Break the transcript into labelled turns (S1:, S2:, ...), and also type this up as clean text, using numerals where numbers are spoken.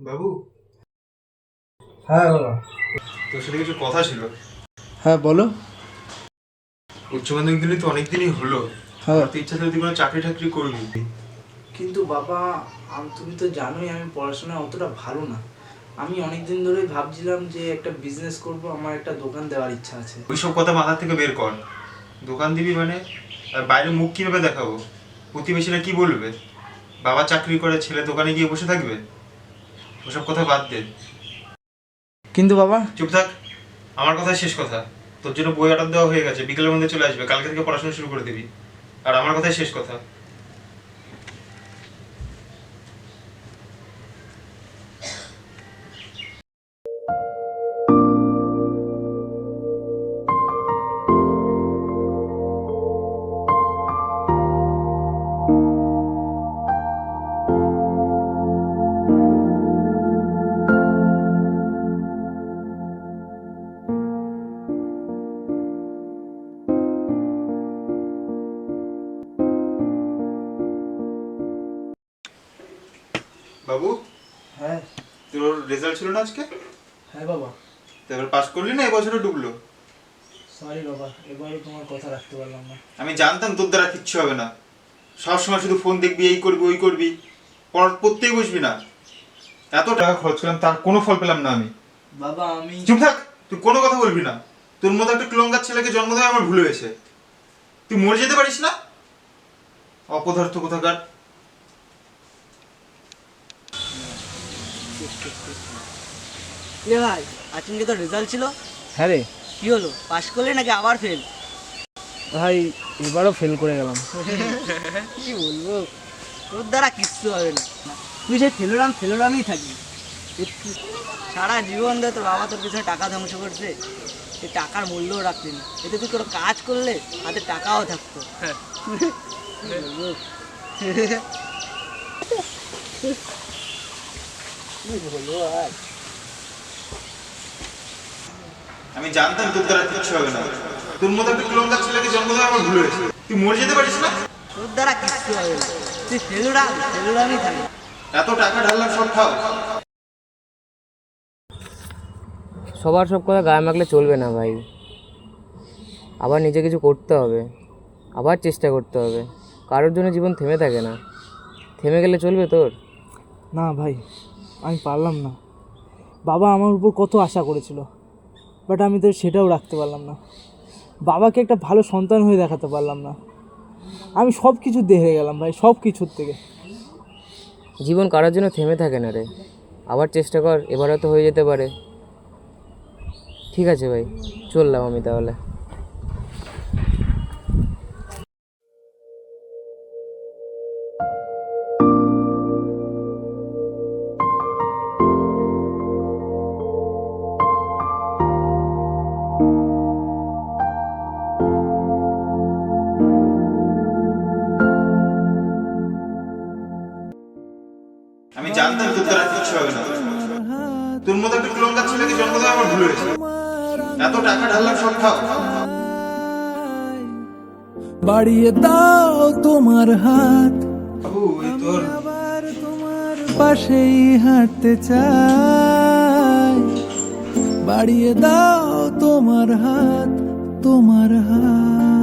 S1: বাবু,
S2: হ্যাঁ বাবা।
S1: তোর সাথে কিছু কথা ছিল।
S2: হ্যাঁ বলো।
S1: উচ্চ মাধ্যমিক দিলে তো অনেকদিনই হলো।
S2: হ্যাঁ।
S1: আমার তো ইচ্ছা ছিল তুই কোনো চাকরি টাকরি করবি।
S2: কিন্তু বাবা, তুমি তো জানোই আমি পড়াশোনায় অতটা ভালো না। আমি অনেক দিন ধরেই ভাবছিলাম যে একটা বিজনেস করব, আমার একটা দোকান দেওয়ার ইচ্ছা আছে।
S1: ওইসব কথা মাথা থেকে বের কর। দোকান দিবি মানে? আর বাইরে মুখ কিভাবে দেখাবো? প্রতিবেশীরা কি বলবে? বাবা চাকরি করে, ছেলে দোকানে গিয়ে বসে থাকবে? ওসব কথা বাদ দে।
S2: কিন্তু বাবা।
S1: চুপ থাক। আমার কথাই শেষ কথা। তোর জন্য বই অর্ডার দেওয়া হয়ে গেছে, বিকেলের মধ্যে চলে আসবে। কালকে থেকে পড়াশোনা শুরু করে দিবি। আর আমার কথাই শেষ কথা। বাবু,
S2: হ্যাঁ।
S1: তোর রেজাল্ট ছিল না আজকে?
S2: হ্যাঁ বাবা।
S1: তো এবার পাস করলি না এবছরে ডুবলো?
S2: সরি বাবা, এবারে তোমার কথা রাখতে পারলাম না।
S1: আমি জানতাম তোর দ্বারা কিচ্ছু হবে না। সবসময় শুধু ফোন দেখবি, এই করবি ওই করবি, পড়তেই বসবি না। এত টাকা খরচ করলাম, তার কোনো ফল পেলাম না আমি।
S2: বাবা আমি
S1: চুপ থাক, তুই কোনো কথা বলবি না। তোর মতো একটা ক্লোঙ্গার ছেলেকে জন্ম দেওয়া আমার ভুল হয়েছে। তুই মরে যেতে পারিস না? অপদার্থ কোথাকার।
S3: ভাই আজকে তো রেজাল্ট ছিল।
S2: হ্যাঁ রে
S3: কি হলো, পাশ করলে নাকি আবার ফেল?
S2: ভাই, এবারও ফেল করে গেলাম।
S3: কি বলবো, তোর দ্বারা কিচ্ছু হবে না। তুই সেই ফেলোরামই থাকবি। সারা জীবন ধরে তোর বাবা তোর পিছনে টাকা ধ্বংস করছে, সেই টাকার মূল্যও রাখলি না। এতে তুই কোনো কাজ করলে হাতে টাকাও থাকতো। কি বলবো? কি বলবো আর?
S1: আমি জানতাম তোর দ্বারা কিচ্ছু হবে না। তোর মতো একটা ক্লোঙ্গার ছেলেকে জন্ম দেওয়া আমার ভুল হয়েছে। তুই মরে যেতে পারিস না?
S3: তোর দ্বারা কিচ্ছু হবে না। তুই ফেলোরামই থাকবি।
S1: এত টাকা ঢাললাম, সব খাও।
S4: সবার সব কথা গায়ে মাখলে চলবে না ভাই। আবার নিজে কিছু করতে হবে, আবার চেষ্টা করতে হবে। কারোর জন্য জীবন থেমে থাকে না। থেমে গেলে চলবে তোর?
S2: না ভাই, আমি পারলাম না। বাবা আমার উপর কত আশা করেছিল, বাট আমি তো সেটাও রাখতে পারলাম না। বাবাকে একটা ভালো সন্তান হয়ে দেখাতে পারলাম না। আমি সব কিছু হেরে গেলাম ভাই, সব কিছুর থেকে।
S4: জীবন কারোর জন্য থেমে থাকে না রে। আবার চেষ্টা কর, এবার হয়তো হয়ে যেতে পারে। ঠিক আছে ভাই, চললাম আমি তাহলে।
S1: আমি জানতাম তোর দ্বারা কিচ্ছু হবে না। তোর মতো একটা ক্লোঙ্গার ছেলেকে জন্ম দেওয়া আমার ভুল হয়েছে। এত টাকা ঢাললাম, সব খাও।
S5: বাড়িয়ে দাও তোমার হাত,
S1: বাবু, এই তোর
S5: আবার তোমার পাশেই হাঁটতে চাই। বাড়িয়ে দাও তোমার হাত, তোমার হাত।